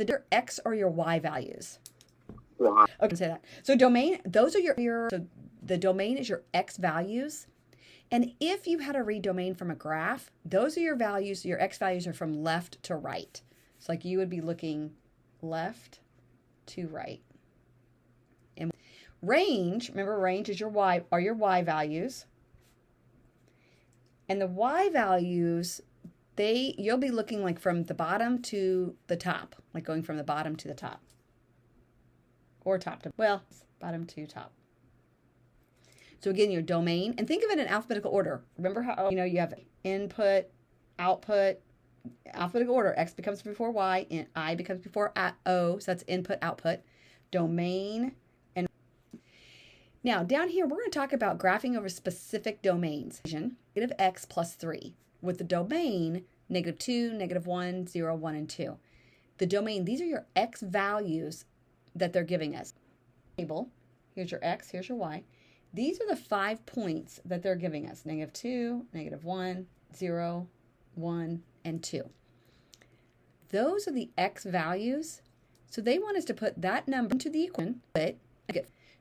your X or your Y values. Y. Okay, say that. So domain, those are so the domain is your X values. And if you had to read domain from a graph, those are your values. Your X values are from left to right. So like you would be looking left to right. And range, remember range is your Y, are your Y values. And the Y values, you'll be looking like from the bottom to the top, like going from the bottom to the top. Or top to, well, bottom to top. So again, your domain, and think of it in alphabetical order. Remember how, you have input, output, alphabetical order. X becomes before Y, and I becomes before O, so that's input, output, domain, and now down here, we're going to talk about graphing over specific domains. Negative X plus 3, with the domain, negative 2, negative 1, 0, 1, and 2. The domain, these are your X values that they're giving us. Table, here's your X, here's your Y. These are the 5 points that they're giving us. Negative 2, negative 1, 0, 1, and 2. Those are the X values. So they want us to put that number into the equation.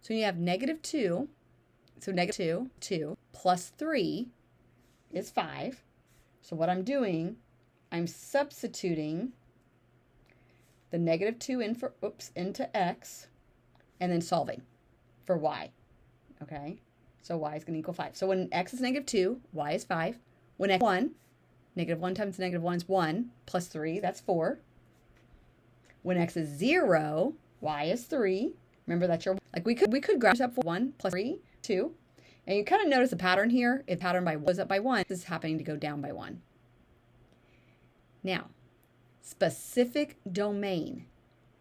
So you have negative 2. So negative 2 plus 3 is 5. So what I'm doing, I'm substituting the negative 2 into X and then solving for Y. Okay, so Y is going to equal 5. So when X is negative 2, Y is 5. When X is 1, negative 1 times negative 1 is 1, plus 3, that's 4. When X is 0, Y is 3. Remember that's your, like we could graph up for 1 plus 3, 2. And you kind of notice a pattern here. If pattern by goes up by 1, this is happening to go down by 1. Now, specific domain.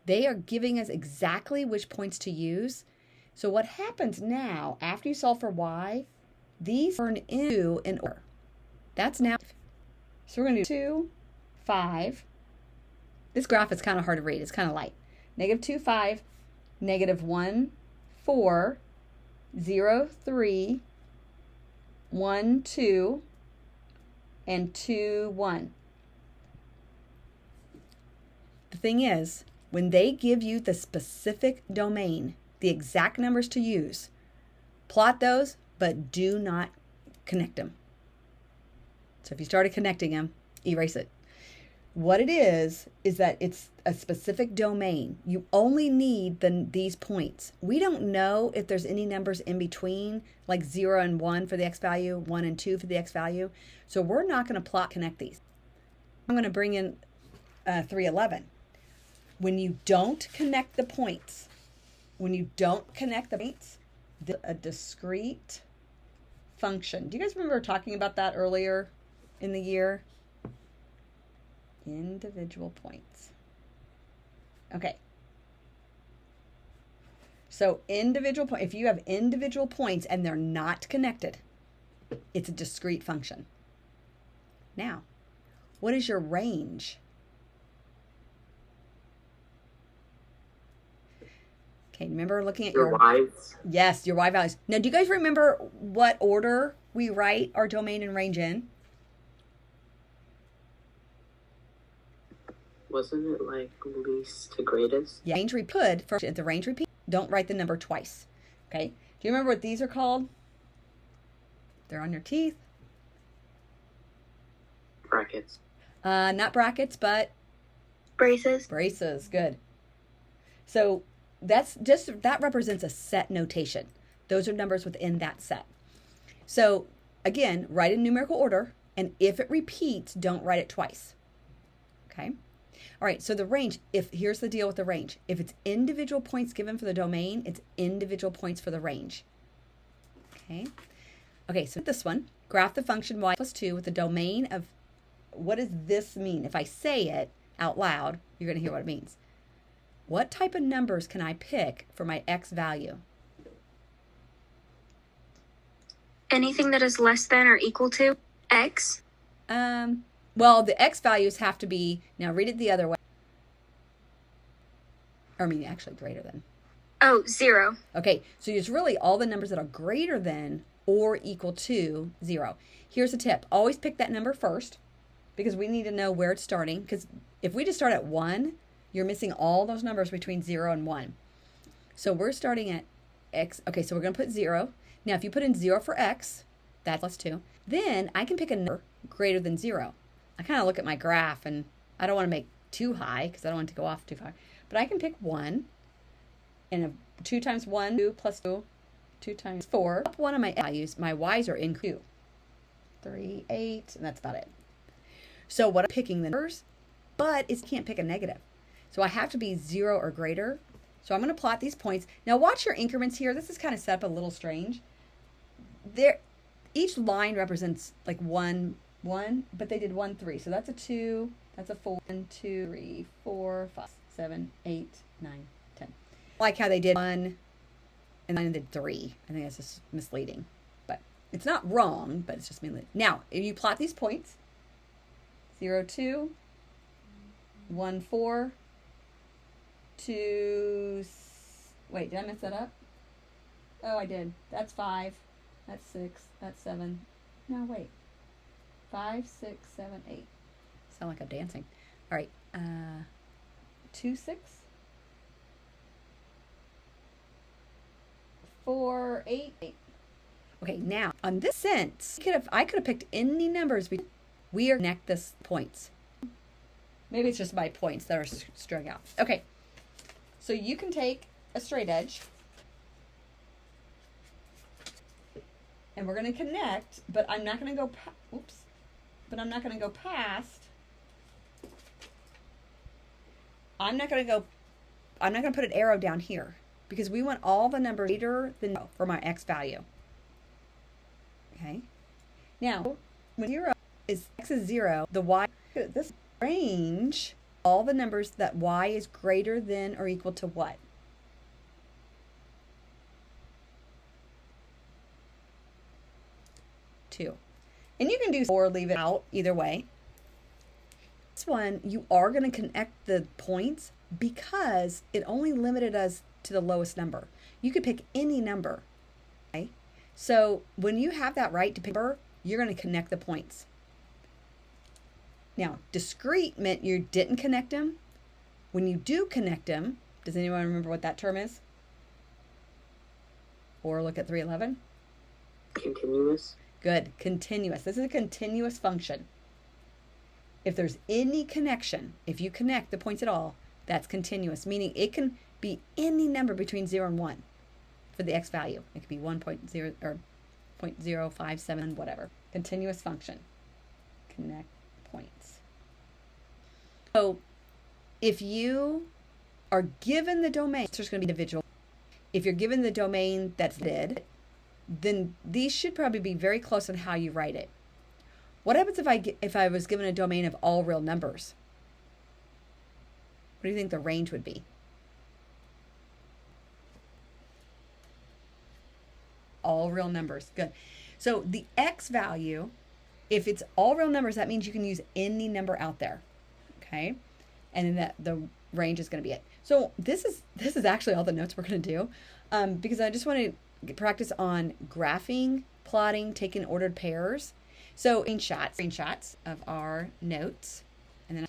They are giving us exactly which points to use. So what happens now, after you solve for Y, these turn into an order. That's now. So we're going to do 2, 5. This graph is kind of hard to read. It's kind of light. Negative 2, 5. Negative 1, 4. 0, 3. 1, 2. And 2, 1. The thing is, when they give you the specific domain, the exact numbers to use, plot those, but do not connect them. So if you started connecting them, erase it. What it is that it's a specific domain. You only need these points. We don't know if there's any numbers in between, like 0 and 1 for the X value, 1 and 2 for the X value. So we're not going to connect these. I'm going to bring in 311. When you don't connect the points, a discrete function. Do you guys remember talking about that earlier in the year? Individual points. Okay. So if you have individual points and they're not connected, it's a discrete function. Now, what is your range? Okay, remember looking at your Y's? Yes, your Y values. Now, do you guys remember what order we write our domain and range in? Wasn't it like least to greatest? Yeah, range repeat. First, at the range repeat, don't write the number twice. Okay, do you remember what these are called? They're on your teeth. Brackets. Not brackets, but braces. Braces, good. So that represents a set notation. Those are numbers within that set. So again, write in numerical order, and if it repeats, don't write it twice. Okay. All right, so the range, here's the deal with the range. If it's individual points given for the domain, it's individual points for the range. Okay, so this one, graph the function y plus 2 with the domain of, what does this mean? If I say it out loud, you're going to hear what it means. What type of numbers can I pick for my x value? Anything that is less than or equal to x? Well, the x values have to be, now read it the other way. Or I mean, actually greater than. Oh, 0. Okay, so it's really all the numbers that are greater than or equal to 0. Here's a tip. Always pick that number first, because we need to know where it's starting. Because if we just start at 1, You're missing all those numbers between 0 and 1. So we're starting at x. Okay, so we're going to put 0. Now, if you put in 0 for x, that's plus 2. Then I can pick a number greater than 0. I kind of look at my graph, and I don't want to make too high because I don't want it to go off too far. But I can pick 1, and 2 times 1, 2 plus 2, 2 times 4. Up one of my values, my y's are in 2. 3, 8, and that's about it. So what I'm picking the numbers, but it can't pick a negative. So I have to be 0 or greater. So I'm going to plot these points. Now watch your increments here. This is kind of set up a little strange. Each line represents like 1, 1, but they did 1, 3. So that's a 2, that's a 4, 1, 2, 3, 4, 5, 7, 8, 9, 10. I like how they did 1 and then did 3. I think that's just misleading. But it's not wrong, but it's just misleading. Now, if you plot these points, 0, 2, 1, 4, 2, wait, did I mess that up? Oh, I did. That's 5. That's 6. That's 7. No, wait. 5, 6, 7, 8. Sound like I'm dancing. All right. 2, 6. 4, 8, 8. Okay, now on this sense, I could have picked any numbers. We are connect this points. Maybe it's just my points that are strung out. Okay, so you can take a straight edge, and we're going to connect, but I'm not going to go. But I'm not going to go past. I'm not going to put an arrow down here because we want all the numbers greater than 0 for my x value. Okay. Now, when 0 is x is 0, the y, this range, all the numbers that y is greater than or equal to what? 2. And you can do 4, leave it out, either way. This one, you are going to connect the points because it only limited us to the lowest number. You could pick any number. Okay? So when you have that right to pick a number, you're going to connect the points. Now, discrete meant you didn't connect them. When you do connect them, does anyone remember what that term is? Or look at 311. Continuous. Good. Continuous. This is a continuous function. If there's any connection, if you connect the points at all, that's continuous, meaning it can be any number between 0 and 1 for the x value. It could be 1.0 or 0.057, whatever. Continuous function. Connect points. So if you are given the domain, there's going to be individual. If you're given the domain that's did, then these should probably be very close on how you write it. What happens if I was given a domain of all real numbers? What do you think the range would be? All real numbers. Good. So the x value, if it's all real numbers, that means you can use any number out there. Okay? And then the range is going to be it. So this is actually all the notes we're going to do because I just want to practice on graphing, plotting, taking ordered pairs. So screenshots of our notes. And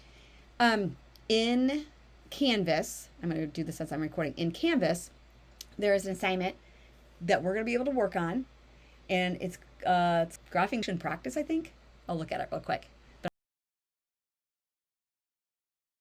then in Canvas, I'm going to do this as I'm recording. In Canvas, there is an assignment that we're going to be able to work on. And it's graphing practice, I think. I'll look at it real quick.